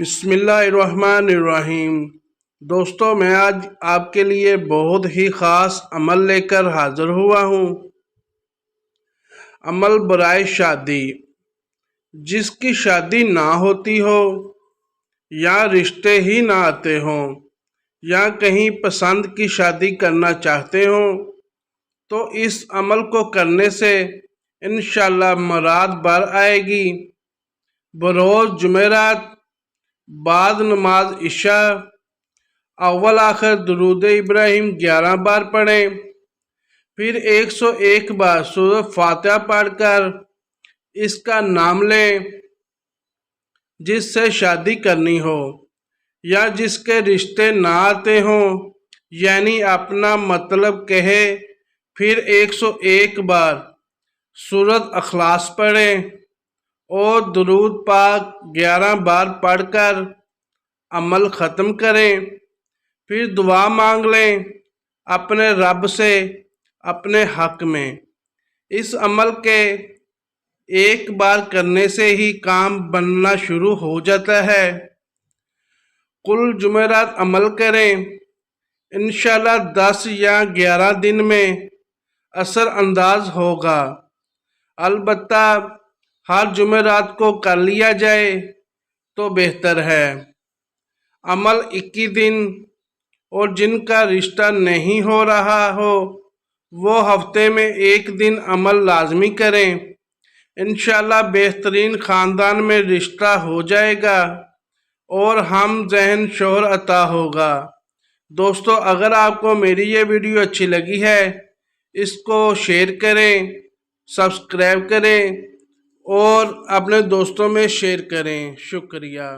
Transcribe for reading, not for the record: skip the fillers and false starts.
بسم اللہ الرحمن الرحیم۔ دوستو، میں آج آپ کے لیے بہت ہی خاص عمل لے کر حاضر ہوا ہوں۔ عمل برائے شادی۔ جس کی شادی نہ ہوتی ہو، یا رشتے ہی نہ آتے ہوں، یا کہیں پسند کی شادی کرنا چاہتے ہوں، تو اس عمل کو کرنے سے انشاءاللہ مراد بر آئے گی۔ بروز جمعرات بعد نماز عشاء اول آخر درود ابراہیم 11 بار پڑھیں، پھر 101 بار سورۃ فاتحہ پڑھ کر اس کا نام لیں۔ جس سے شادی کرنی ہو یا جس کے رشتے نہ آتے ہوں، یعنی اپنا مطلب کہے، پھر 101 بار سورۃ اخلاص پڑھیں اور درود پاک 11 بار پڑھ کر عمل ختم کریں۔ پھر دعا مانگ لیں اپنے رب سے اپنے حق میں۔ اس عمل کے ایک بار کرنے سے ہی کام بننا شروع ہو جاتا ہے۔ کل جمعرات عمل کریں، انشاءاللہ 10 یا 11 دن میں اثر انداز ہوگا۔ البتہ ہر جمعرات کو کر لیا جائے تو بہتر ہے۔ عمل 21 دن، اور جن کا رشتہ نہیں ہو رہا ہو وہ ہفتے میں 1 دن عمل لازمی کریں۔ انشاءاللہ بہترین خاندان میں رشتہ ہو جائے گا اور ہم ذہن شوہر عطا ہوگا۔ دوستو، اگر آپ کو میری یہ ویڈیو اچھی لگی ہے، اس کو شیئر کریں، سبسکرائب کریں اور اپنے دوستوں میں شیئر کریں۔ شکریہ۔